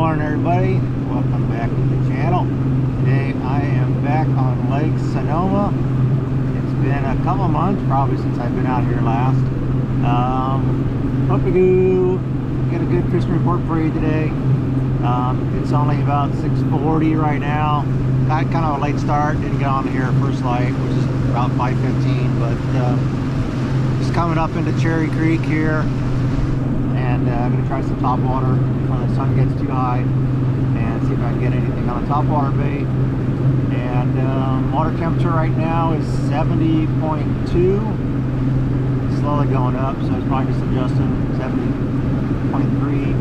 morning, everybody. Welcome back to the channel. Today I am back on Lake Sonoma. It's been a couple of months probably since I've been out here last. Hope to get a good fishing report for you today. It's only about 6:40 right now. Got kind of a late start. Didn't get on here first light, which is about 5:15, but just coming up into Cherry Creek here. And I'm going to try some top water before the sun gets too high and see if I can get anything on the top water bait. And water temperature right now is 70.2, slowly going up, so it's probably just adjusting. 70.3.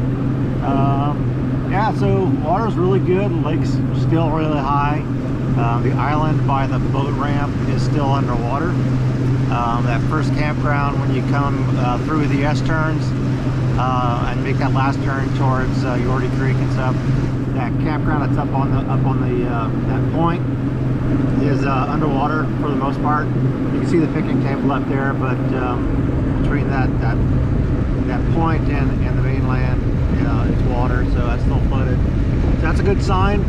Yeah, so water's really good. The lake's still really high. The island by the boat ramp is still underwater. That first campground when you come through the S-turns and make that last turn towards Yorty Creek and stuff, that campground that's up on the that point is underwater for the most part. You can see the picnic table up there, but between that point and the mainland, it's water, so that's still flooded. So that's a good sign.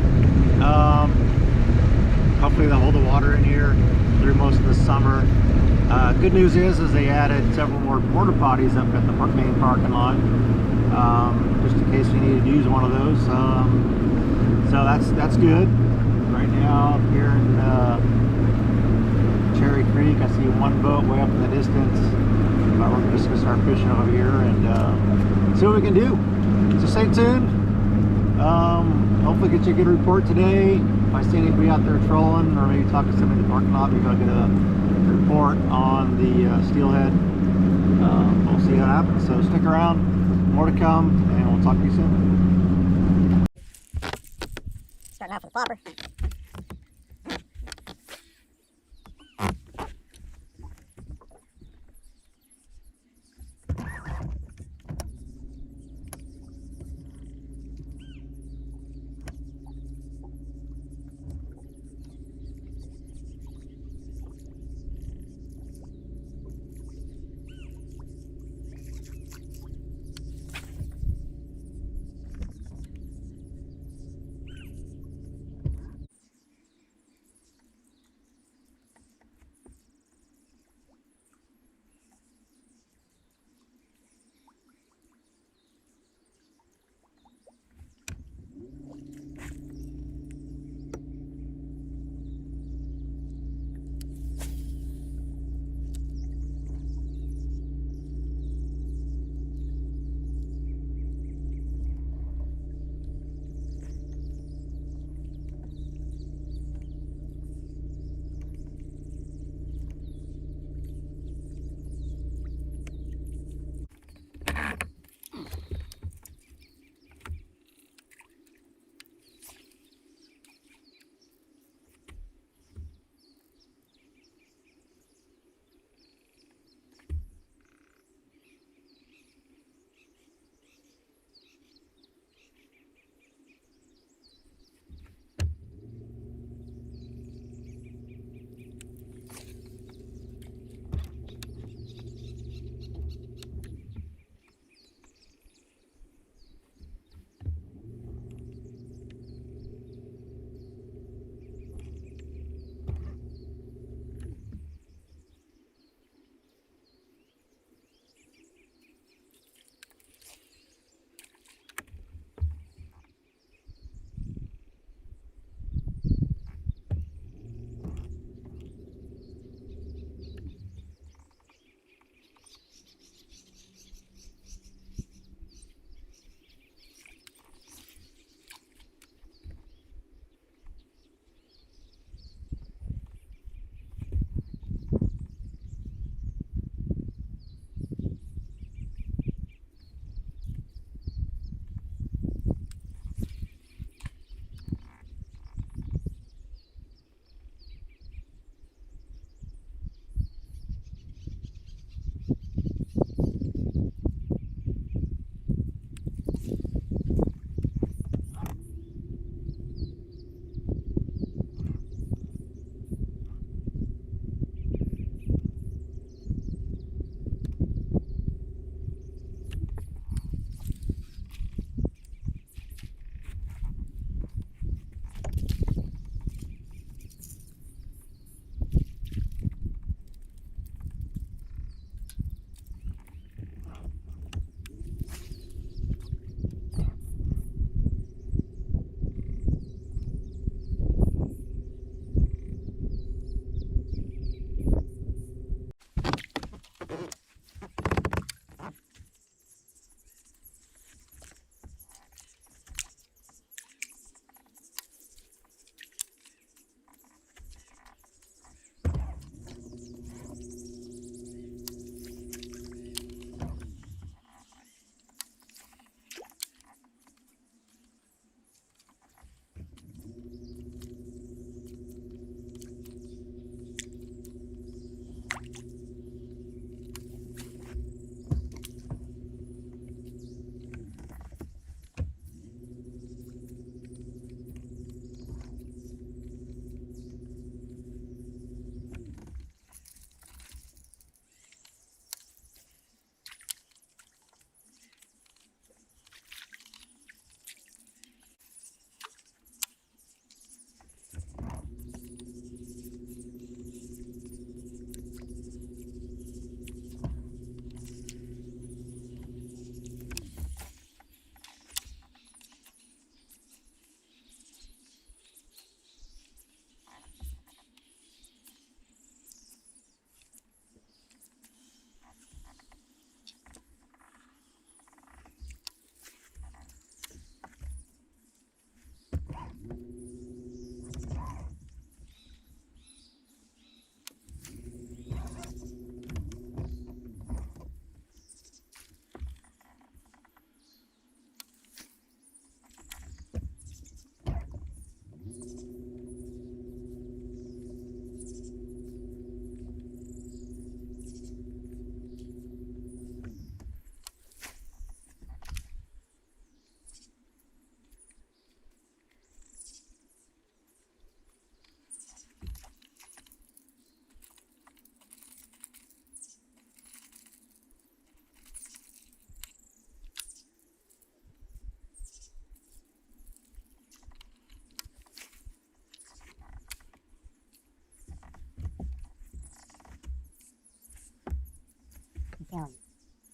Hopefully they'll hold the water in here through most of the summer. Good news is they added several more porta potties up at the main parking lot, just in case you needed to use one of those. So that's good. Right now up here in Cherry Creek, I see one boat way up in the distance. We're just gonna start fishing over here and see what we can do. So stay tuned. Hopefully get you a good report today. If I see anybody out there trolling or maybe talk to somebody in the parking lot, maybe I'll get a report on the steelhead. We'll see what happens, so stick around, more to come, and we'll talk to you soon. Starting off with a flopper.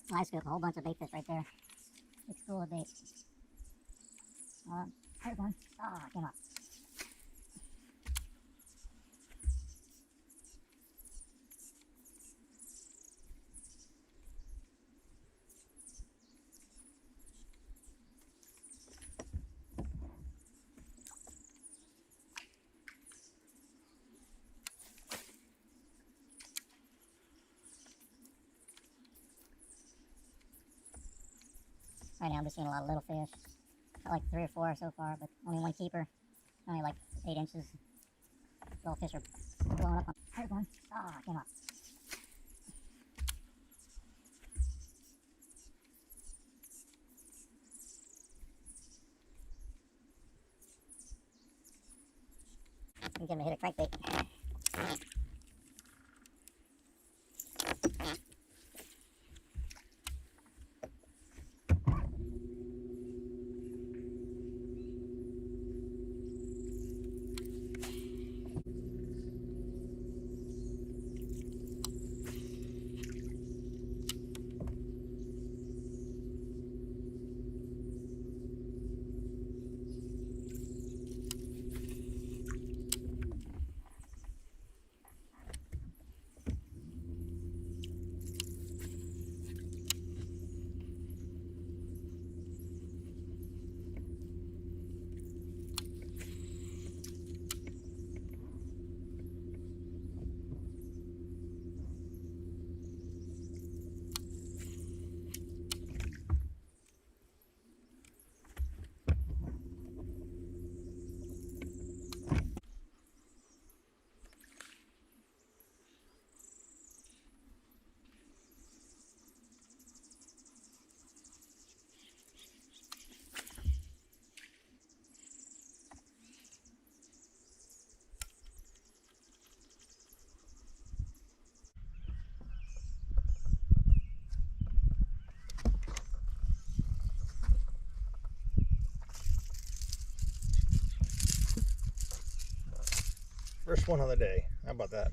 Live scoop, a whole bunch of bait fish right there. It's full of bait. There's one. Ah, came off. Right now I'm just seeing a lot of little fish. Got like 3 or 4 so far, but only one keeper. Only like 8 inches. Little fish are blowing up. There's one. Ah, came off. I'm gonna hit a crankbait. First one of the day. How about that?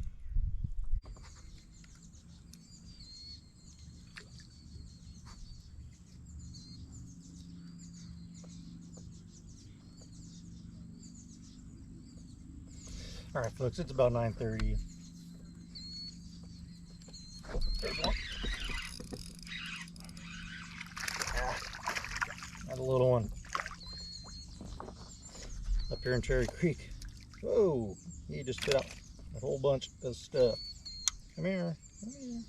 All right, folks, it's about 9:30. There's one. Not a little one. Up here in Cherry Creek. Whoa, he just spit out a whole bunch of stuff. Come here. Come here.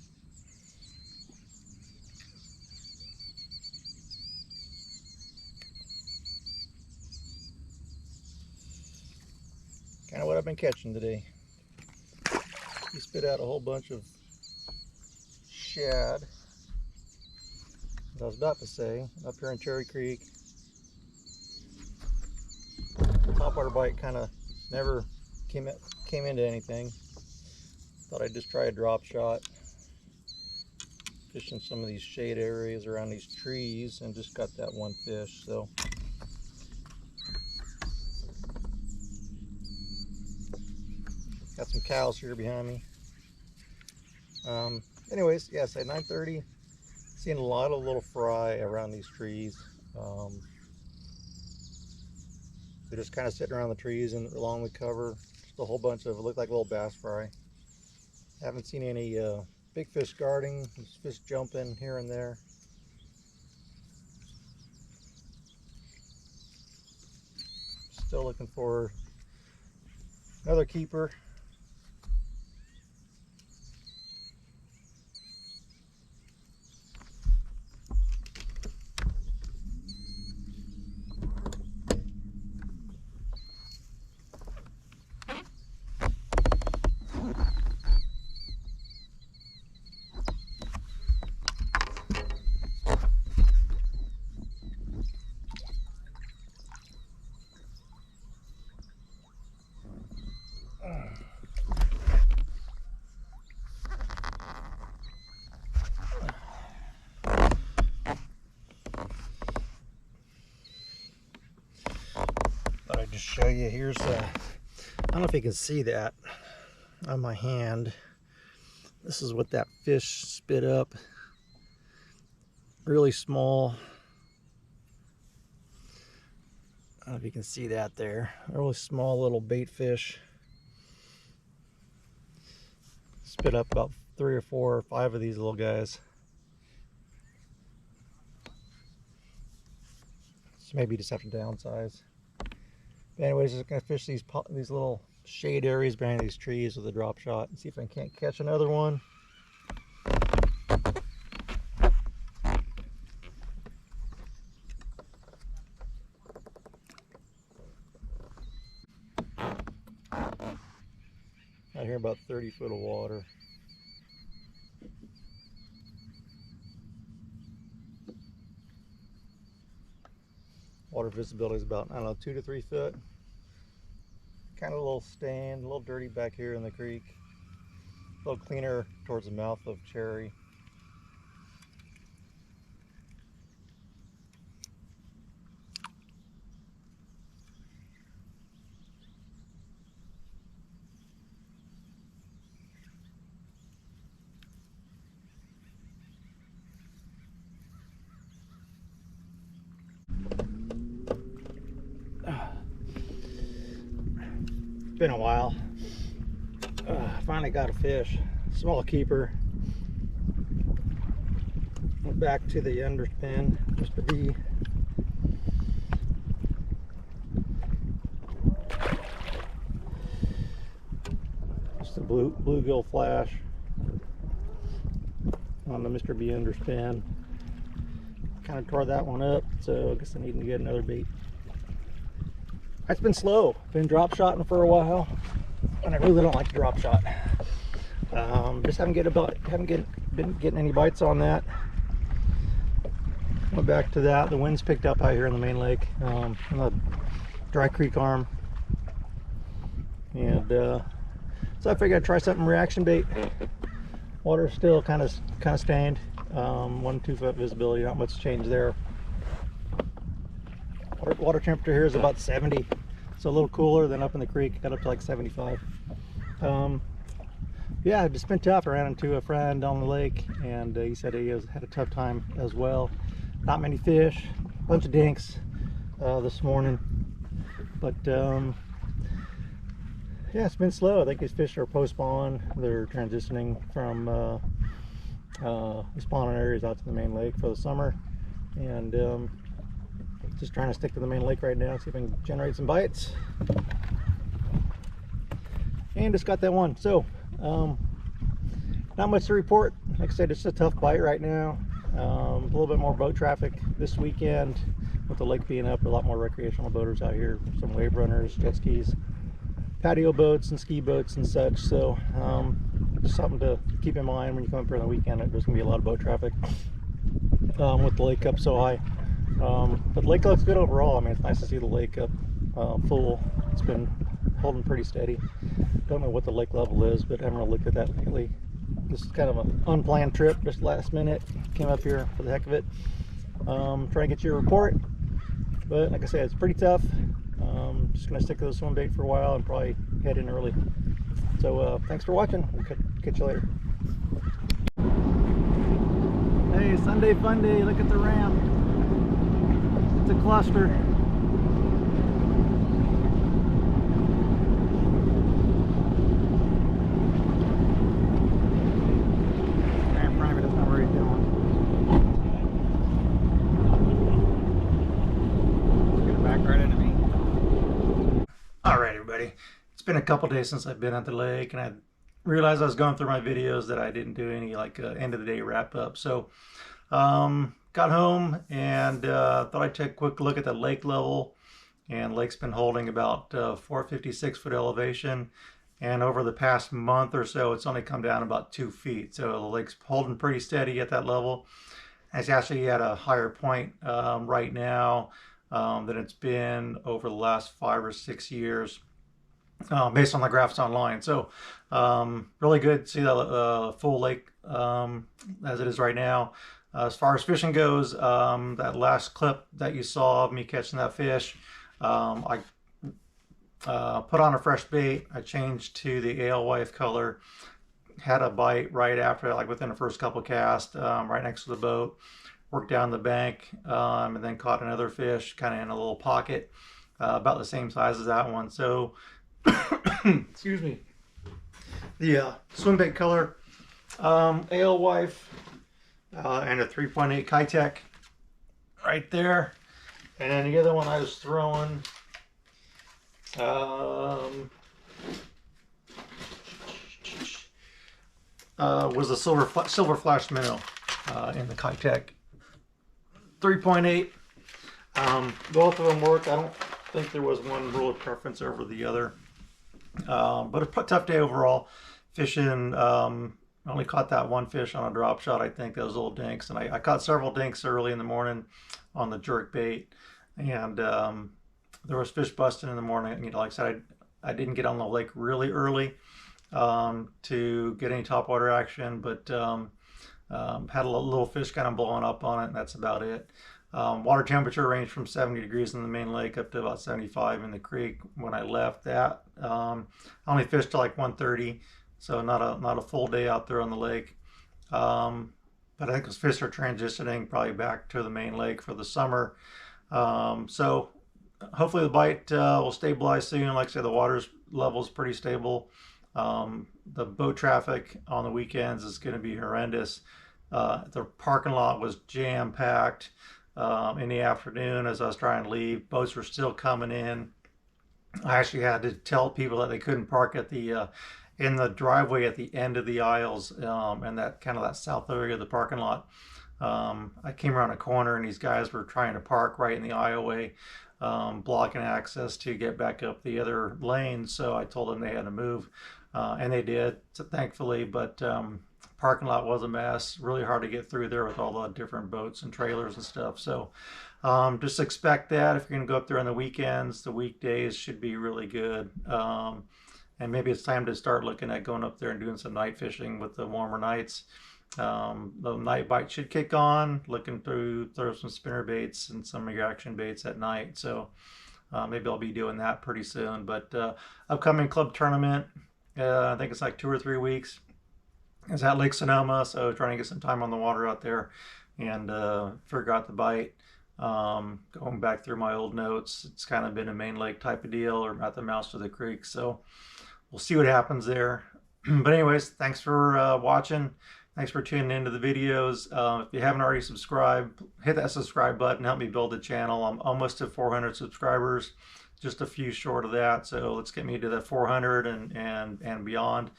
Kind of what I've been catching today. He spit out a whole bunch of shad. As I was about to say, up here in Cherry Creek. Topwater bite kind of never came into anything. Thought I'd just try a drop shot. Fishing some of these shade areas around these trees and just got that one fish. So got some cows here behind me. Anyways, yes, at 9:30, seeing a lot of little fry around these trees. They're just kind of sitting around the trees and along the cover. Just a whole bunch of, it looked like little bass fry. Haven't seen any big fish guarding. There's fish jumping here and there. Still looking for another keeper. Thought I'd just show you. Here's I don't know if you can see that on my hand. This is what that fish spit up. really small. I don't know if you can see that there. A really small little bait fish. Spit up about 3 or 4 or 5 of these little guys. So maybe just have to downsize. But anyways, just gonna fish these little shade areas behind these trees with a drop shot and see if I can't catch another one. Out here about 30 foot of water. Water visibility is about, I don't know, 2 to 3 foot. Kind of a little stained, a little dirty back here in the creek. A little cleaner towards the mouth of Cherry. Been a while. Finally got a fish. Small keeper. Went back to the underspin, Mr. B. Just a bluegill flash on the Mr. B underspin. Kind of tore that one up, so I guess I need to get another bait. It's been slow. Been drop shotting for a while, and I really don't like to drop shot. Just haven't been getting any bites on that. Went back to that. The wind's picked up out here in the main lake, on the dry creek arm, and so I figured I'd try something reaction bait. Water's still kind of stained. 1 to 2 foot visibility. Not much change there. Water temperature here is about 70, so a little cooler than up in the creek. Got up to like 75. Yeah, it's been tough. I ran into a friend on the lake, and he said he had a tough time as well. Not many fish, bunch of dinks this morning, but yeah, it's been slow. I think these fish are post-spawn. They're transitioning from the spawning areas out to the main lake for the summer, and just trying to stick to the main lake right now, see if I can generate some bites. And just got that one. So, not much to report. Like I said, it's a tough bite right now. A little bit more boat traffic this weekend with the lake being up. A lot more recreational boaters out here. Some wave runners, jet skis, patio boats, and ski boats and such. So, just something to keep in mind when you come up here on the weekend. There's going to be a lot of boat traffic with the lake up so high. But the lake looks good overall. I mean, it's nice to see the lake up full. It's been holding pretty steady. Don't know what the lake level is, but I haven't really looked at that lately. This is kind of an unplanned trip, just last minute. Came up here for the heck of it. Trying to get you a report, but like I said, it's pretty tough. Just gonna stick to the swim bait for a while and probably head in early. So thanks for watching. We'll catch you later. Hey, Sunday fun day. Look at the ram. It's a cluster. Ram primer doesn't know where he's going. Get it back right into me. Alright, everybody. It's been a couple days since I've been at the lake, and I realized I was going through my videos that I didn't do any like end of the day wrap up. So got home and thought I'd take a quick look at the lake level. And lake's been holding about 456 foot elevation, and over the past month or so it's only come down about 2 feet. So the lake's holding pretty steady at that level. It's actually at a higher point right now than it's been over the last 5 or 6 years, based on the graphs online. So really good to see the full lake as it is right now. As far as fishing goes, that last clip that you saw of me catching that fish, I put on a fresh bait. I changed to the alewife color. Had a bite right after, like within the first couple casts, right next to the boat. worked down the bank, and then caught another fish kind of in a little pocket, about the same size as that one. So, excuse me. The swim bait color, Alewife, and a 3.8 Kitech right there. And then the other one I was throwing, was a silver flash minnow in the Kitech 3.8. Both of them worked. I don't think there was one real preference over the other, but a tough day overall. Fishing, only caught that one fish on a drop shot. I think those little dinks, and I caught several dinks early in the morning on the jerk bait, and there was fish busting in the morning. You know, like I said, I didn't get on the lake really early to get any topwater action, but had a little fish kind of blowing up on it, and that's about it. Water temperature ranged from 70 degrees in the main lake up to about 75 in the creek when I left that. I only fished till like 1:30, so not a full day out there on the lake. But I think those fish are transitioning probably back to the main lake for the summer. So hopefully the bite will stabilize soon. Like I said, the water level is pretty stable. The boat traffic on the weekends is going to be horrendous. The parking lot was jam-packed in the afternoon as I was trying to leave. Boats were still coming in. I actually had to tell people that they couldn't park at the in the driveway at the end of the aisles, and that kind of that south area of the parking lot. I came around a corner and these guys were trying to park right in the aisleway, blocking access to get back up the other lane. So I told them they had to move, and they did, so thankfully. But parking lot was a mess. Really hard to get through there with all the different boats and trailers and stuff. So just expect that if you're going to go up there on the weekends. The weekdays should be really good. And maybe it's time to start looking at going up there and doing some night fishing with the warmer nights. The night bite should kick on. Looking through, throw some spinner baits and some reaction baits at night. So maybe I'll be doing that pretty soon. But upcoming club tournament, I think it's like 2 or 3 weeks. It's at Lake Sonoma, so trying to get some time on the water out there and figure out the bite. Going back through my old notes, it's kind of been a main lake type of deal, or at the mouth of the creek. So we'll see what happens there. But anyways, thanks for watching. Thanks for tuning into the videos. If you haven't already subscribed, hit that subscribe button. Help me build the channel. I'm almost to 400 subscribers, just a few short of that. So let's get me to that 400 and beyond.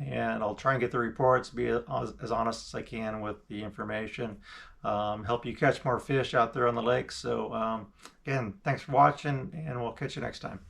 And I'll try and get the reports, be as honest as I can with the information, help you catch more fish out there on the lake. So again, thanks for watching, and we'll catch you next time.